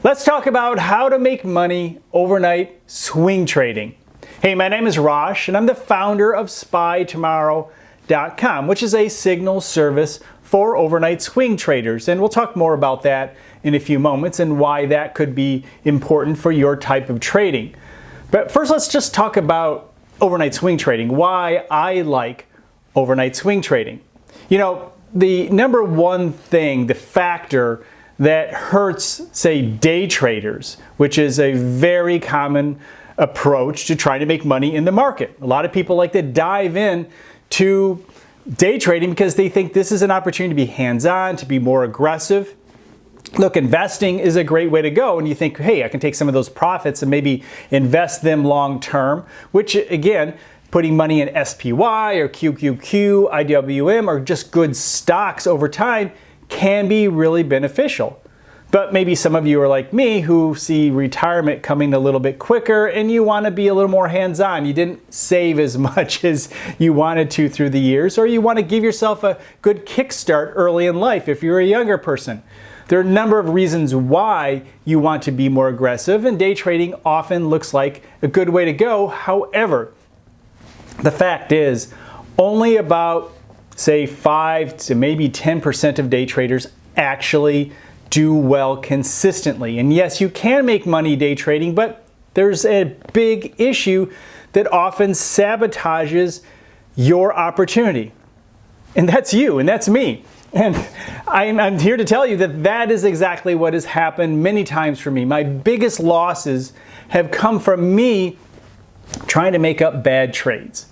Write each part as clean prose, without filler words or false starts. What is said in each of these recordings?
Let's talk about how to make money overnight swing trading. Hey, my name is Rosh and I'm the founder of SpyTomorrow.com, which is a signal service for overnight swing traders. And we'll talk more about that in a few moments and why that could be important for your type of trading. But first, let's just talk about overnight swing trading, why I like overnight swing trading. You know, the number one thing, the factor that hurts, say, day traders, which is a very common approach to trying to make money in the market. A lot of people like to dive in to day trading because they think this is an opportunity to be hands-on, to be more aggressive. Look, investing is a great way to go, and you think, hey, I can take some of those profits and maybe invest them long term, which again, putting money in SPY or QQQ, IWM, or just good stocks over time can be really beneficial. But maybe some of you are like me who see retirement coming a little bit quicker and you want to be a little more hands-on. You didn't save as much as you wanted to through the years, or you want to give yourself a good kickstart early in life if you're a younger person. There are a number of reasons why you want to be more aggressive, and day trading often looks like a good way to go. However, the fact is only about, say, 5 to maybe 10% of day traders actually do well consistently. And yes, you can make money day trading, but there's a big issue that often sabotages your opportunity. And that's you, and that's me. And I'm here to tell you that that is exactly what has happened many times for me. My biggest losses have come from me trying to make up bad trades.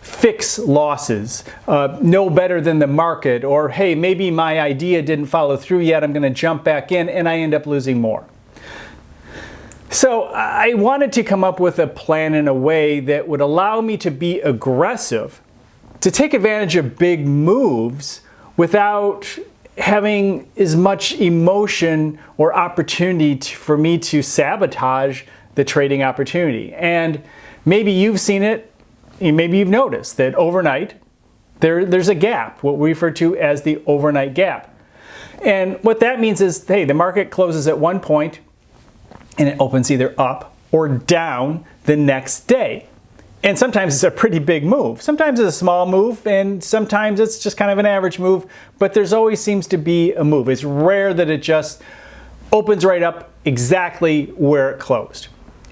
Fix losses, know better than the market, or hey, maybe my idea didn't follow through yet, I'm going to jump back in, and I end up losing more. So I wanted to come up with a plan in a way that would allow me to be aggressive, to take advantage of big moves without having as much emotion or opportunity for me to sabotage the trading opportunity. And maybe you've seen it. Maybe you've noticed that overnight there's a gap, what we refer to as the overnight gap. And what that means is, hey, the market closes at one point and it opens either up or down the next day. And sometimes it's a pretty big move. Sometimes it's a small move, and sometimes it's just kind of an average move, but there's always seems to be a move. It's rare that it just opens right up exactly where it closed.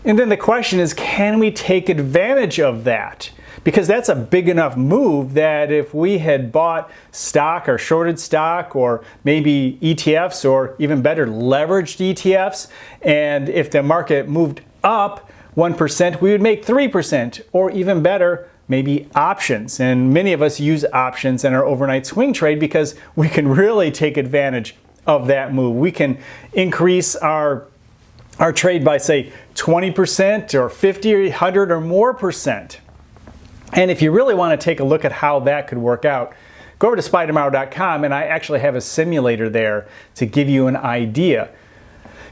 And then the question is, can we take advantage of that? Because that's a big enough move that if we had bought stock or shorted stock or maybe ETFs or even better leveraged ETFs, and if the market moved up 1%, we would make 3%, or even better, maybe options. And many of us use options in our overnight swing trade because we can really take advantage of that move. We can increase our trade by, say, 20% or 50 or 100 or more percent. And if you really want to take a look at how that could work out, go over to SpyTomorrow.com, and I actually have a simulator there to give you an idea.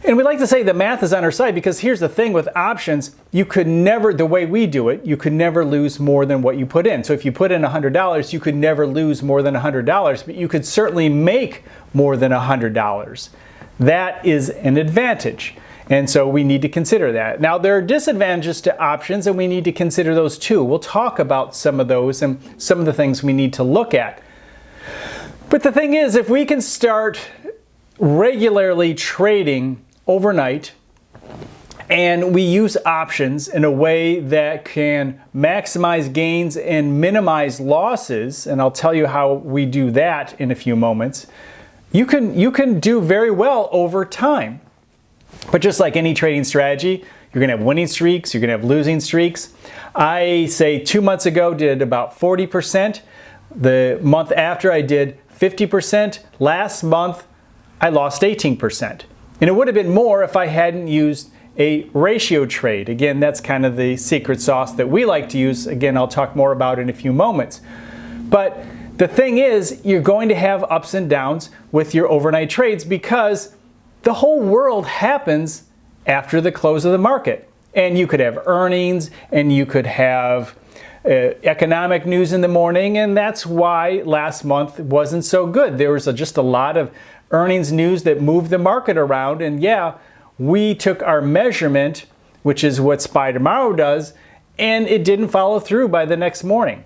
And we like to say the math is on our side, because here's the thing with options, you could never, the way we do it, you could never lose more than what you put in. So if you put in $100, you could never lose more than $100, but you could certainly make more than $100. That is an advantage. And so we need to consider that. Now, there are disadvantages to options, and we need to consider those too. We'll talk about some of those and some of the things we need to look at. But the thing is, if we can start regularly trading overnight and we use options in a way that can maximize gains and minimize losses, and I'll tell you how we do that in a few moments, you can do very well over time. But just like any trading strategy, you're going to have winning streaks, you're going to have losing streaks. I say 2 months ago did about 40%. The month after I did 50%. Last month I lost 18%. And it would have been more if I hadn't used a ratio trade. Again, that's kind of the secret sauce that we like to use. Again, I'll talk more about it in a few moments. But the thing is, you're going to have ups and downs with your overnight trades because the whole world happens after the close of the market. And you could have earnings, and you could have economic news in the morning, and that's why last month wasn't so good. There was just a lot of earnings news that moved the market around, and yeah, we took our measurement, which is what SPY tomorrow does, and it didn't follow through by the next morning.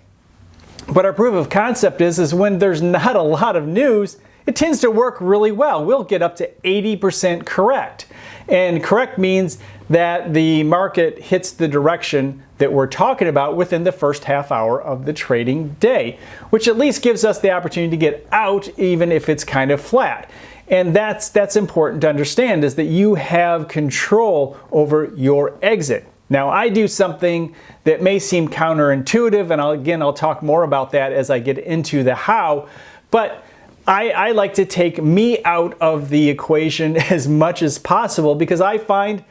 But our proof of concept is when there's not a lot of news, it tends to work really well. We'll get up to 80% correct. And correct means that the market hits the direction that we're talking about within the first half hour of the trading day, which at least gives us the opportunity to get out even if it's kind of flat. And that's important to understand, is that you have control over your exit. Now, I do something that may seem counterintuitive, and I'll talk more about that as I get into the how, but I like to take me out of the equation as much as possible, because I find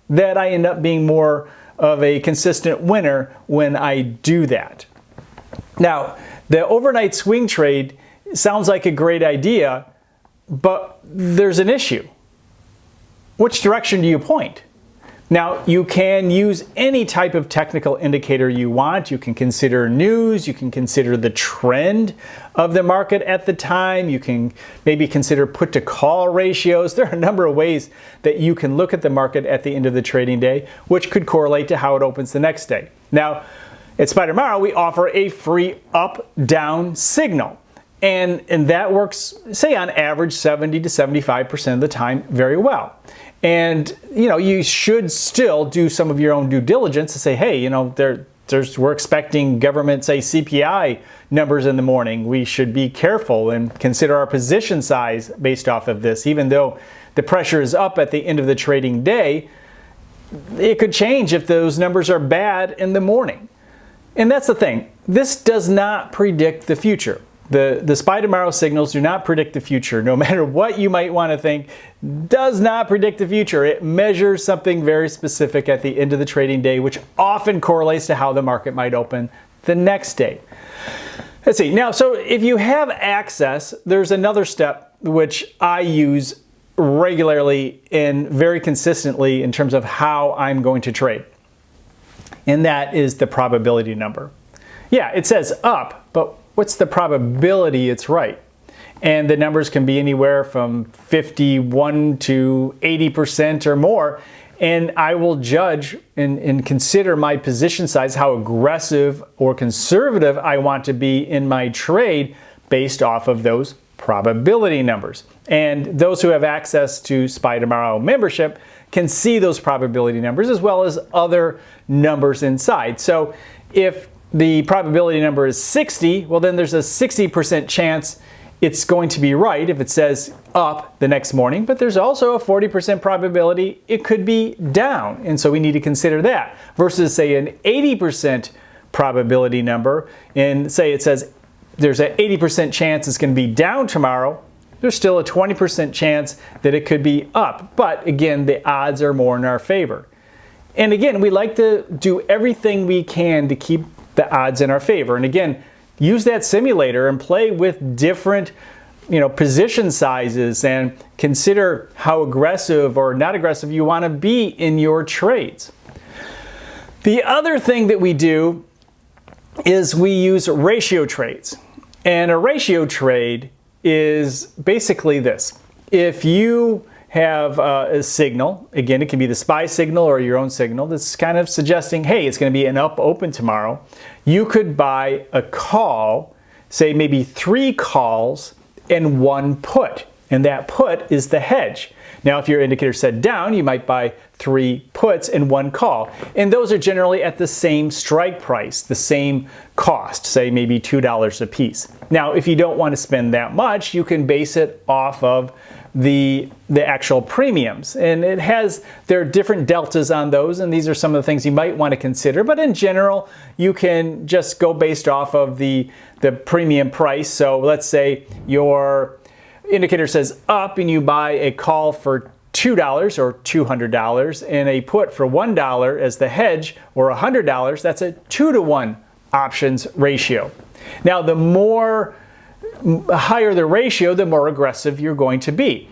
that I end up being more of a consistent winner when I do that. Now, the overnight swing trade sounds like a great idea, but there's an issue. Which direction do you point? Now, you can use any type of technical indicator you want. You can consider news, you can consider the trend of the market at the time, you can maybe consider put to call ratios. There are a number of ways that you can look at the market at the end of the trading day, which could correlate to how it opens the next day. Now, at SPY Tomorrow, we offer a free up-down signal. And that works, say, on average 70 to 75% of the time very well. And, you should still do some of your own due diligence to say, hey, we're expecting government, say, CPI numbers in the morning. We should be careful and consider our position size based off of this. Even though the pressure is up at the end of the trading day, it could change if those numbers are bad in the morning. And that's the thing. This does not predict the future. The SPY Tomorrow signals do not predict the future. No matter what you might want to think, does not predict the future. It measures something very specific at the end of the trading day, which often correlates to how the market might open the next day. Let's see. Now, so if you have access, there's another step which I use regularly and very consistently in terms of how I'm going to trade. And that is the probability number. Yeah, it says up, but what's the probability it's right? And the numbers can be anywhere from 51 to 80% or more. And I will judge and consider my position size, how aggressive or conservative I want to be in my trade based off of those probability numbers. And those who have access to SPY Tomorrow membership can see those probability numbers as well as other numbers inside. So if the probability number is 60, well, then there's a 60% chance it's going to be right if it says up the next morning, but there's also a 40% probability it could be down, and so we need to consider that, versus say an 80% probability number, and say it says there's an 80% chance it's going to be down tomorrow, there's still a 20% chance that it could be up, but again, the odds are more in our favor. And again, we like to do everything we can to keep the odds in our favor. And again, use that simulator and play with different, position sizes and consider how aggressive or not aggressive you want to be in your trades. The other thing that we do is we use ratio trades. And a ratio trade is basically this. If you have a signal, again, it can be the SPY signal or your own signal that's kind of suggesting, hey, it's going to be an up open tomorrow. You could buy a call, say maybe 3 calls and 1 put, and that put is the hedge. Now, if your indicator said down, you might buy 3 puts and 1 call, and those are generally at the same strike price, the same cost, say maybe $2 a piece. Now, if you don't want to spend that much, you can base it off of the actual premiums, and there are different deltas on those, and these are some of the things you might want to consider, but in general you can just go based off of the premium price. So let's say your indicator says up and you buy a call for $2 or $200 and a put for $1 as the hedge, or $100, that's a 2-to-1 options ratio. Now, the higher the ratio, the more aggressive you're going to be.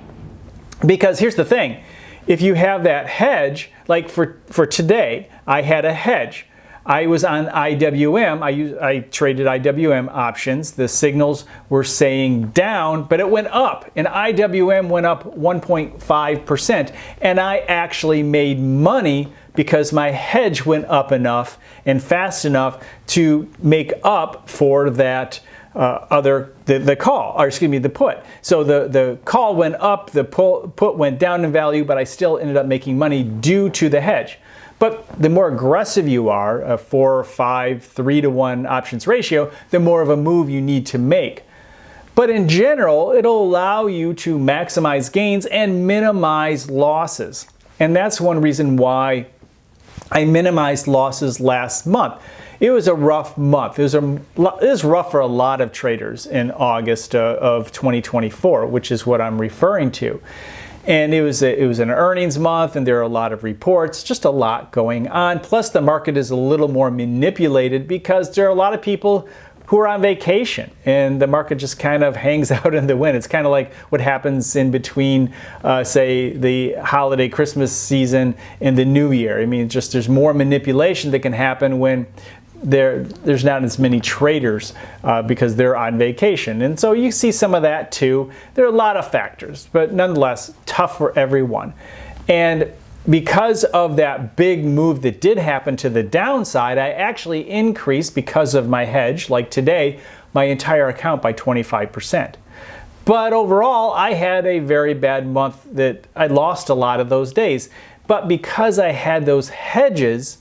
Because here's the thing, if you have that hedge, like for today, I had a hedge. I was on IWM. I traded IWM options. The signals were saying down, but it went up, and IWM went up 1.5%, and I actually made money because my hedge went up enough and fast enough to make up for that the call, or excuse me, the put. So the call went up, the put went down in value, but I still ended up making money due to the hedge. But the more aggressive you are, a 4, 5, 3-to-1 options ratio, the more of a move you need to make. But in general, it'll allow you to maximize gains and minimize losses. And that's one reason why I minimized losses last month. It was a rough month. It was rough for a lot of traders in August of 2024, which is what I'm referring to. And it was an earnings month, and there are a lot of reports, just a lot going on. Plus, the market is a little more manipulated because there are a lot of people who are on vacation, and the market just kind of hangs out in the wind. It's kind of like what happens in between, say, the holiday Christmas season and the New Year. I mean, just there's more manipulation that can happen when there's not as many traders because they're on vacation. And so you see some of that too. There are a lot of factors, but nonetheless, tough for everyone. And because of that big move that did happen to the downside, I actually increased, because of my hedge, like today, my entire account by 25%. But overall, I had a very bad month that I lost a lot of those days. But because I had those hedges,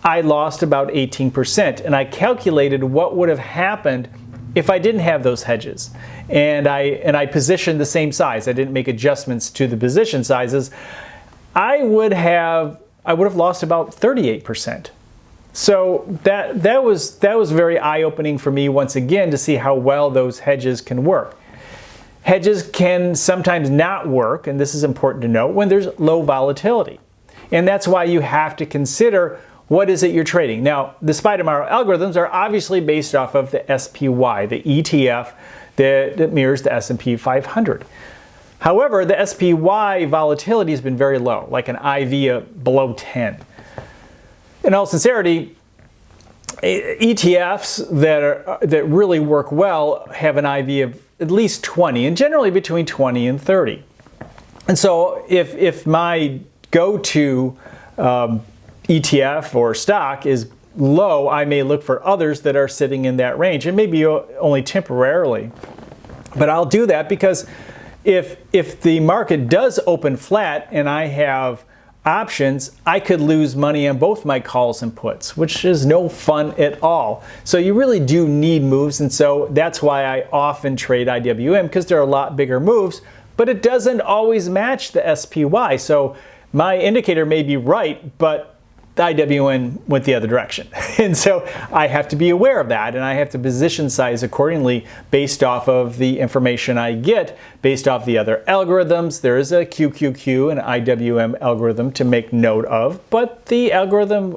I lost about 18%, and I calculated what would have happened if I didn't have those hedges. And I positioned the same size. I didn't make adjustments to the position sizes. I would have lost about 38%. So that was very eye-opening for me once again to see how well those hedges can work. Hedges can sometimes not work, and this is important to note, when there's low volatility. And that's why you have to consider what is it you're trading. Now, the SPY Tomorrow algorithms are obviously based off of the SPY, the ETF that mirrors the S&P 500. However, the SPY volatility has been very low, like an IV below 10. In all sincerity, ETFs that really work well have an IV of at least 20, and generally between 20 and 30. And so if my go-to ETF or stock is low, I may look for others that are sitting in that range, and maybe only temporarily. But I'll do that because if the market does open flat and I have options, I could lose money on both my calls and puts, which is no fun at all. So you really do need moves, and so that's why I often trade IWM, because there are a lot bigger moves, but it doesn't always match the SPY. So my indicator may be right, but the IWM went the other direction. And so I have to be aware of that, and I have to position size accordingly based off of the information I get, based off the other algorithms. There is a QQQ and IWM algorithm to make note of, but the algorithm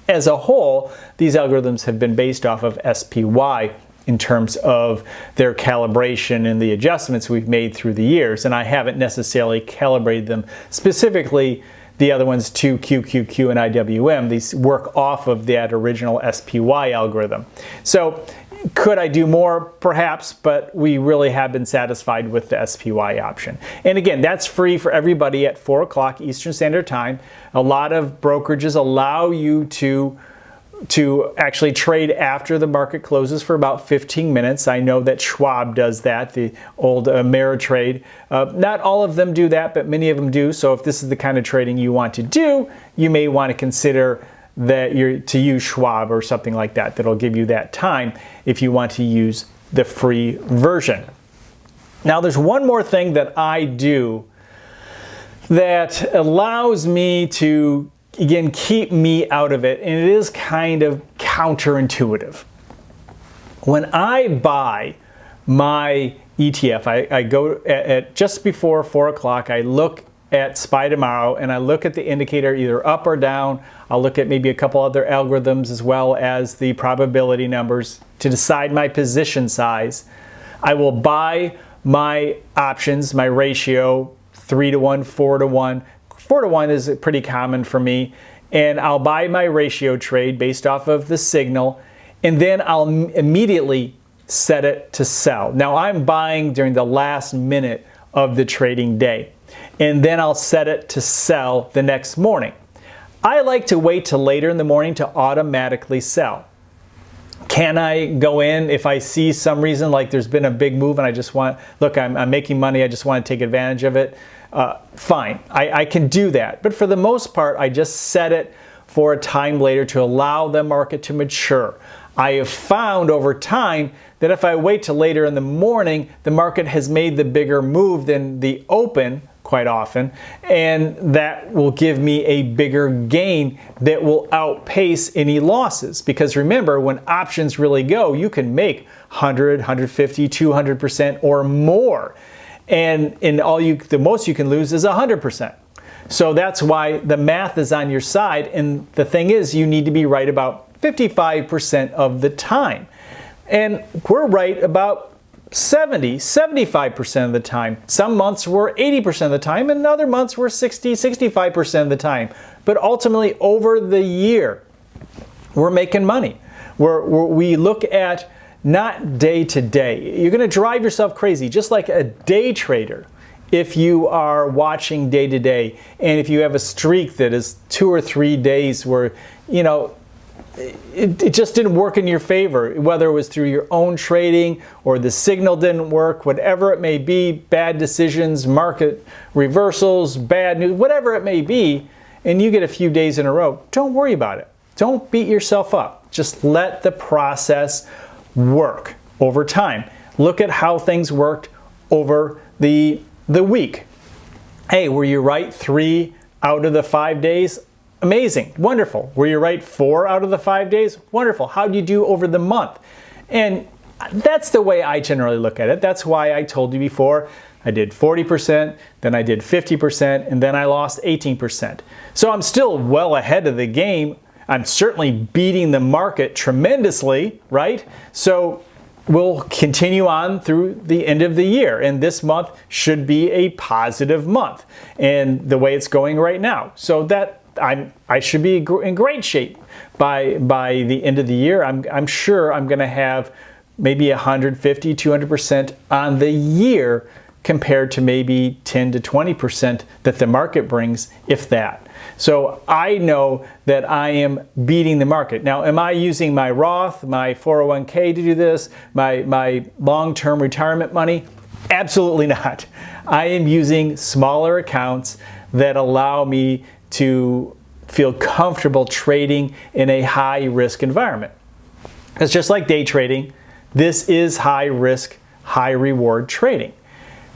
as a whole, these algorithms have been based off of SPY in terms of their calibration and the adjustments we've made through the years, and I haven't necessarily calibrated them specifically. The other ones, to QQQ and IWM, these work off of that original SPY algorithm. So could I do more? Perhaps, but we really have been satisfied with the SPY option. And again, that's free for everybody at 4 o'clock Eastern Standard Time. A lot of brokerages allow you to actually trade after the market closes for about 15 minutes. I know that Schwab does that, the old Ameritrade. Not all of them do that, but many of them do. So if this is the kind of trading you want to do, you may want to consider that to use Schwab or something like that. That'll give you that time if you want to use the free version. Now, there's one more thing that I do that allows me to, again, keep me out of it, and it is kind of counterintuitive. When I buy my ETF, I go at just before 4 o'clock, I look at SPY Tomorrow, and I look at the indicator either up or down. I'll look at maybe a couple other algorithms as well as the probability numbers to decide my position size. I will buy my options, my ratio, 3-to-1, 4-to-1. 4-to-1 is pretty common for me, and I'll buy my ratio trade based off of the signal, and then I'll immediately set it to sell. Now I'm buying during the last minute of the trading day, and then I'll set it to sell the next morning. I like to wait till later in the morning to automatically sell. Can I go in if I see some reason like there's been a big move and I just want, look, I'm making money, I just want to take advantage of it? Fine, I can do that. But for the most part, I just set it for a time later to allow the market to mature. I have found over time that if I wait till later in the morning, the market has made the bigger move than the open quite often, and that will give me a bigger gain that will outpace any losses. Because remember, when options really go, you can make 100, 150, 200% or more. And the most you can lose is 100%. So that's why the math is on your side. And the thing is, you need to be right about 55% of the time. And we're right about 75% of the time. Some months were 80% of the time, and other months were 65% of the time. But ultimately, over the year, we're making money. We look at not day to day. You're going to drive yourself crazy, just like a day trader. If you are watching day to day, and if you have a streak that is 2 or 3 days where, it just didn't work in your favor, whether it was through your own trading or the signal didn't work, whatever it may be, bad decisions, market reversals, bad news, whatever it may be, and you get a few days in a row, don't worry about it. Don't beat yourself up. Just let the process work over time. Look at how things worked over the week. Hey, were you right 3 out of the 5 days? Amazing, wonderful. Were you right 4 out of the 5 days? Wonderful. How do you do over the month? And that's the way I generally look at it. That's why I told you before, I did 40%, then I did 50%, and then I lost 18%. So I'm still well ahead of the game. I'm certainly beating the market tremendously, right? So we'll continue on through the end of the year, and this month should be a positive month, and the way it's going right now. So that I should be in great shape by the end of the year. I'm sure I'm going to have maybe 150, 200% on the year compared to maybe 10 to 20% that the market brings, if that. So I know that I am beating the market. Now, am I using my Roth, my 401k to do this, my long-term retirement money? Absolutely not. I am using smaller accounts that allow me to feel comfortable trading in a high risk environment. It's just like day trading. This is high risk, high reward trading.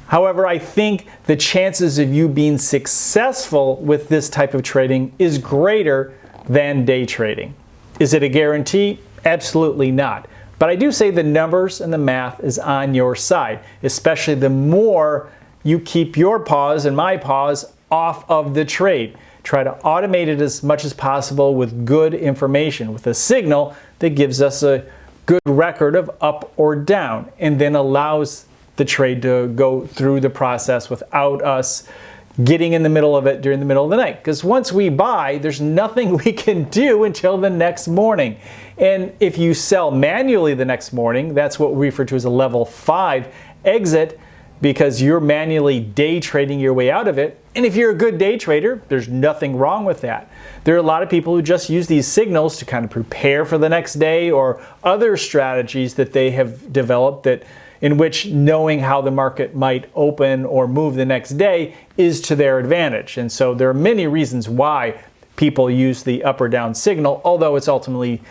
However, I think the chances of you being successful with this type of trading is greater than day trading. Is it a guarantee? Absolutely not. But I do say the numbers and the math is on your side, especially the more you keep your pause and my pause off of the trade. Try to automate it as much as possible with good information, with a signal that gives us a good record of up or down, and then allows the trade to go through the process without us getting in the middle of it during the middle of the night. Because once we buy, there's nothing we can do until the next morning. And if you sell manually the next morning, that's what we refer to as a level 5 exit, because you're manually day trading your way out of it. And if you're a good day trader, there's nothing wrong with that. There are a lot of people who just use these signals to kind of prepare for the next day, or other strategies that they have developed that in which knowing how the market might open or move the next day is to their advantage. And so there are many reasons why people use the up or down signal, although it's ultimately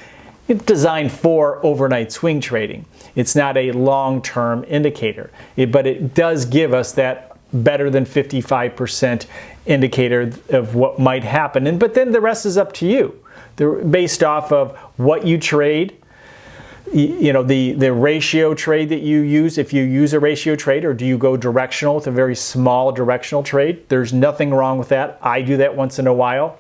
designed for overnight swing trading. It's not a long-term indicator, but it does give us that better than 55% indicator of what might happen. But then the rest is up to you. Based off of what you trade, the ratio trade that you use, if you use a ratio trade, or do you go directional with a very small directional trade? There's nothing wrong with that. I do that once in a while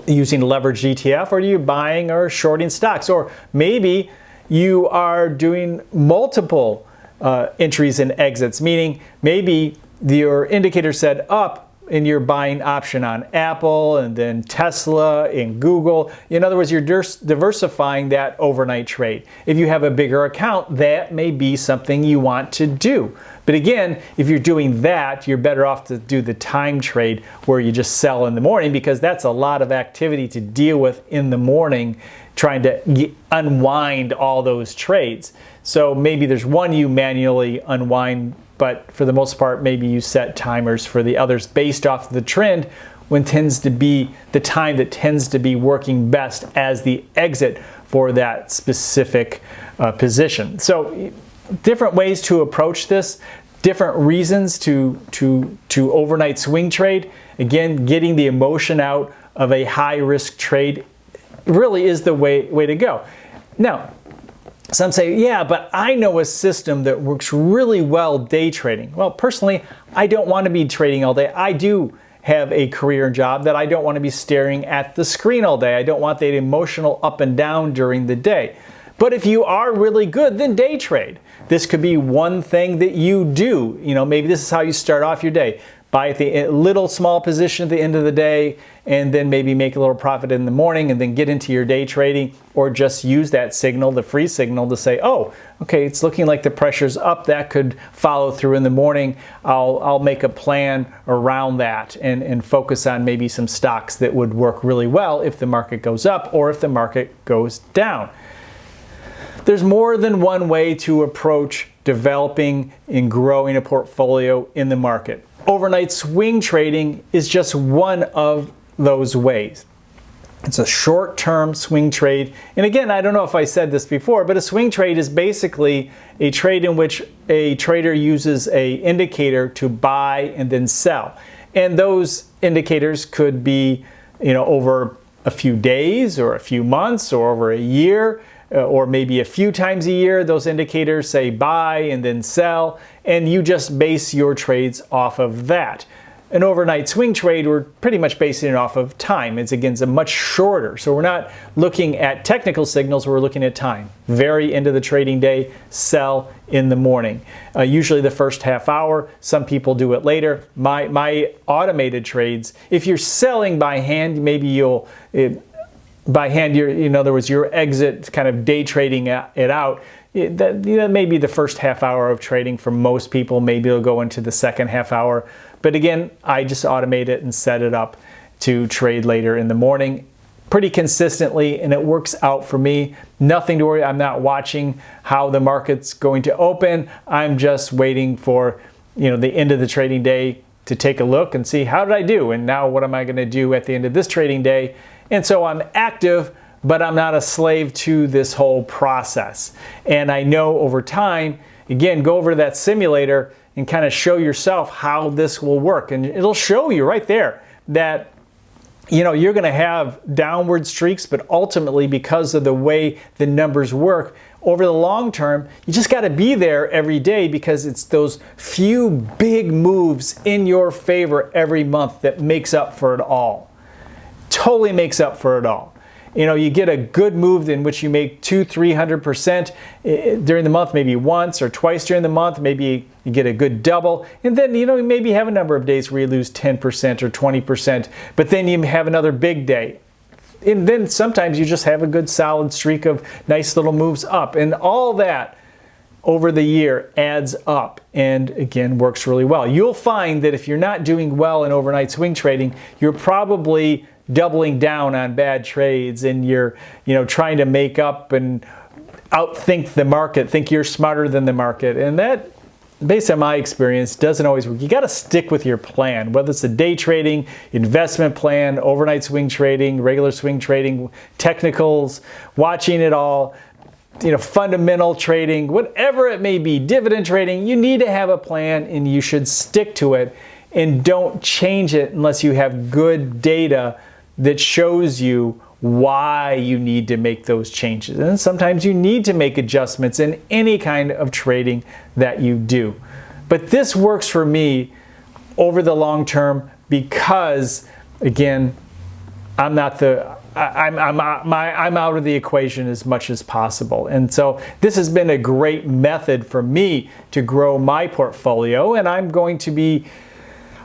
using leveraged ETF. Or are you buying or shorting stocks? Or maybe you are doing multiple entries and exits, meaning maybe your indicator said up, and you're buying option on Apple and then Tesla and Google. In other words, you're diversifying that overnight trade. If you have a bigger account, that may be something you want to do. But again, if you're doing that, you're better off to do the time trade where you just sell in the morning, because that's a lot of activity to deal with in the morning, trying to unwind all those trades. So maybe there's one you manually unwind, but for the most part, maybe you set timers for the others based off of the trend, when tends to be the time that tends to be working best as the exit for that specific position. So different ways to approach this, different reasons to overnight swing trade. Again, getting the emotion out of a high risk trade really is the way to go. Now, some say, yeah, but I know a system that works really well day trading. Well, personally, I don't want to be trading all day. I do have a career and job that I don't want to be staring at the screen all day. I don't want that emotional up and down during the day. But if you are really good, then day trade. This could be one thing that you do. Maybe this is how you start off your day. Buy at the little small position at the end of the day, and then maybe make a little profit in the morning, and then get into your day trading, or just use that signal, the free signal, to say, oh, okay, it's looking like the pressure's up. That could follow through in the morning. I'll make a plan around that and focus on maybe some stocks that would work really well if the market goes up or if the market goes down. There's more than one way to approach developing and growing a portfolio in the market. Overnight swing trading is just one of those ways. It's a short-term swing trade. And again, I don't know if I said this before, but a swing trade is basically a trade in which a trader uses an indicator to buy and then sell. And those indicators could be, over a few days or a few months or over a year, or maybe a few times a year. Those indicators say buy and then sell, and you just base your trades off of that. An overnight swing trade, we're pretty much basing it off of time. It's much shorter. So we're not looking at technical signals, we're looking at time. Very end of the trading day, sell in the morning. Usually the first half hour, some people do it later. My automated trades, if you're selling by hand, maybe by hand, in other words, your exit kind of day trading it out, that may be the first half hour of trading for most people. Maybe it'll go into the second half hour. But again, I just automate it and set it up to trade later in the morning pretty consistently, and it works out for me. Nothing to worry. I'm not watching how the market's going to open. I'm just waiting for the end of the trading day to take a look and see, how did I do? And now what am I going to do at the end of this trading day? And so I'm active, but I'm not a slave to this whole process. And I know over time, again, go over to that simulator and kind of show yourself how this will work. And it'll show you right there that you're going to have downward streaks, but ultimately, because of the way the numbers work, over the long term, you just got to be there every day, because it's those few big moves in your favor every month that makes up for it all. Totally makes up for it all. You get a good move in which you make 200-300% during the month, maybe once or twice during the month. Maybe you get a good double, and then maybe have a number of days where you lose 10% or 20%, but then you have another big day. And then sometimes you just have a good solid streak of nice little moves up, and all that over the year adds up and again works really well. You'll find that if you're not doing well in overnight swing trading, you're probably doubling down on bad trades, and you're trying to make up and outthink the market, think you're smarter than the market. And that, based on my experience, doesn't always work. You got to stick with your plan, whether it's a day trading, investment plan, overnight swing trading, regular swing trading, technicals, watching it all, fundamental trading, whatever it may be, dividend trading. You need to have a plan, and you should stick to it, and don't change it unless you have good data that shows you why you need to make those changes. And sometimes you need to make adjustments in any kind of trading that you do. But this works for me over the long term because, again, I'm out of the equation as much as possible. And so this has been a great method for me to grow my portfolio, and I'm going to be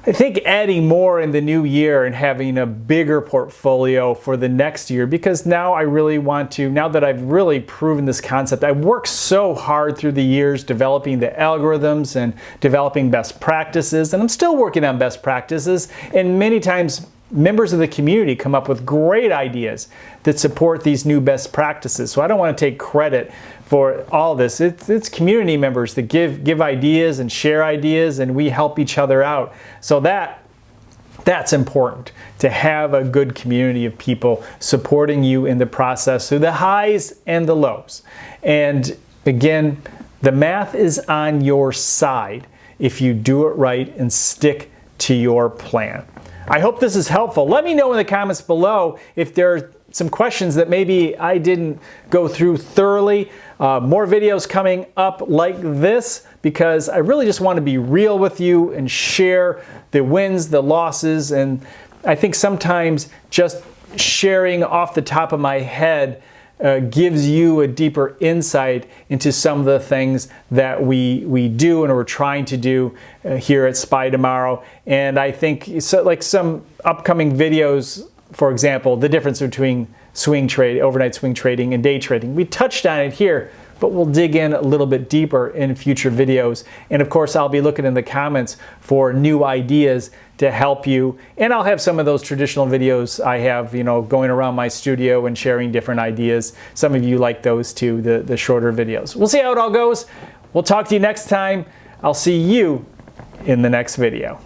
I think adding more in the new year and having a bigger portfolio for the next year, because now I really want to, now that I've really proven this concept, I've worked so hard through the years developing the algorithms and developing best practices, and I'm still working on best practices, and many times members of the community come up with great ideas that support these new best practices. So I don't want to take credit for all this. It's community members that give ideas and share ideas, and we help each other out. So that's important, to have a good community of people supporting you in the process through the highs and the lows. And again, the math is on your side if you do it right and stick to your plan. I hope this is helpful. Let me know in the comments below if there are some questions that maybe I didn't go through thoroughly. More videos coming up like this, because I really just want to be real with you and share the wins, the losses, and I think sometimes just sharing off the top of my head gives you a deeper insight into some of the things that we do and we're trying to do here at Spy Tomorrow. And I think like some upcoming videos, for example, the difference between swing trade, overnight swing trading and day trading. We touched on it here, but we'll dig in a little bit deeper in future videos. And of course, I'll be looking in the comments for new ideas to help you. And I'll have some of those traditional videos I have, going around my studio and sharing different ideas. Some of you like those too, the shorter videos. We'll see how it all goes. We'll talk to you next time. I'll see you in the next video.